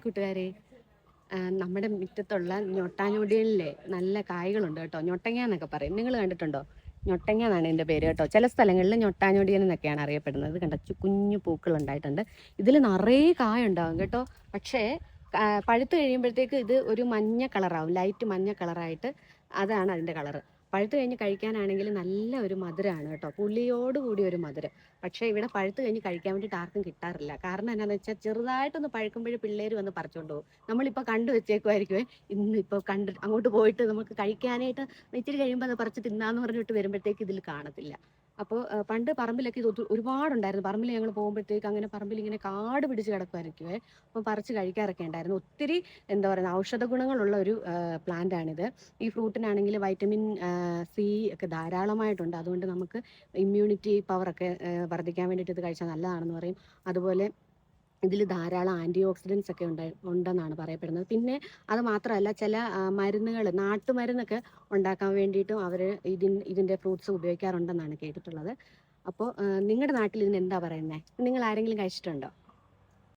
കൂട്ടുകാരെ, നമ്മുടെ മുറ്റത്തുള്ള ഞൊട്ടാഞ്ഞൊടിയനിലെ നല്ല കായ്കളുണ്ട് കേട്ടോ. ഞൊട്ടങ്ങ എന്നൊക്കെ പറയും, നിങ്ങൾ കണ്ടിട്ടുണ്ടോ? ഞൊട്ടങ്ങ എന്നാണ് എൻ്റെ പേര് കേട്ടോ. ചില സ്ഥലങ്ങളിൽ ഞൊട്ടാഞ്ഞൊടിയൻ എന്നൊക്കെയാണ് അറിയപ്പെടുന്നത്. കണ്ട കുഞ്ഞു പൂക്കൾ ഉണ്ടായിട്ടുണ്ട്. ഇതിൽ നിറയെ കായ ഉണ്ടാകും കേട്ടോ. പക്ഷേ പഴുത്ത് കഴിയുമ്പോഴത്തേക്ക് ഇത് ഒരു മഞ്ഞ കളറാവും, ലൈറ്റ് മഞ്ഞ കളറായിട്ട്. അതാണ് അതിൻ്റെ കളറ്. പഴുത്ത് കഴിഞ്ഞ് കഴിക്കാനാണെങ്കിൽ നല്ല ഒരു മധുരമാണ് കേട്ടോ, പുളിയോട് കൂടി ഒരു മധുരം. പക്ഷേ ഇവിടെ പഴുത്ത് കഴിഞ്ഞ് കഴിക്കാൻ വേണ്ടിയിട്ട് ആർക്കും കിട്ടാറില്ല. കാരണം എന്താണെന്ന് വെച്ചാൽ ചെറുതായിട്ടൊന്ന് പഴുക്കുമ്പോഴേ പിള്ളേർ വന്ന് പറിച്ചുകൊണ്ട് പോകും. നമ്മളിപ്പോൾ കണ്ടു വെച്ചേക്കുമായിരിക്കുമേ, ഇന്നിപ്പോൾ കണ്ട് അങ്ങോട്ട് പോയിട്ട് നമുക്ക് കഴിക്കാനായിട്ട് ഇച്ചിരി കഴിയുമ്പോൾ അത് പറിച്ച് തിന്നാന്ന് പറഞ്ഞിട്ട് വരുമ്പോഴത്തേക്ക് ഇതിൽ കാണത്തില്ല. അപ്പോൾ പണ്ട് പറമ്പിലൊക്കെ ഇത് ഒരുപാടുണ്ടായിരുന്നു. പറമ്പിൽ ഞങ്ങൾ പോകുമ്പോഴത്തേക്ക് അങ്ങനെ പറമ്പിൽ ഇങ്ങനെ കാട് പിടിച്ച് കിടക്കുമായിരിക്കുമേ. അപ്പോൾ പറിച്ച് കഴിക്കാറൊക്കെ ഉണ്ടായിരുന്നു. ഒത്തിരി എന്താ പറയുക, ഔഷധ ഗുണങ്ങളുള്ള ഒരു പ്ലാന്റ് ആണിത്. ഈ ഫ്രൂട്ടിനാണെങ്കിൽ വൈറ്റമിൻ സി ഒക്കെ ധാരാളമായിട്ടുണ്ട്. അതുകൊണ്ട് നമുക്ക് ഇമ്മ്യൂണിറ്റി പവറൊക്കെ വർദ്ധിക്കാൻ വേണ്ടിയിട്ട് ഇത് കഴിച്ചാൽ നല്ലതാണെന്ന് പറയും. അതുപോലെ ഇതിൽ ധാരാളം ആൻറ്റി ഓക്സിഡൻസ് ഒക്കെ ഉണ്ടെന്നാണ് പറയപ്പെടുന്നത്. പിന്നെ അത് മാത്രമല്ല, ചില മരുന്നുകൾ, നാട്ടുമരുന്നൊക്കെ ഉണ്ടാക്കാൻ വേണ്ടിയിട്ടും അവർ ഇതിൻ്റെ ഫ്രൂട്ട്സ് ഉപയോഗിക്കാറുണ്ടെന്നാണ് കേട്ടിട്ടുള്ളത്. അപ്പോൾ നിങ്ങളുടെ നാട്ടിൽ ഇതിന് എന്താ പറയുന്നത്? നിങ്ങൾ ആരെങ്കിലും കഴിച്ചിട്ടുണ്ടോ?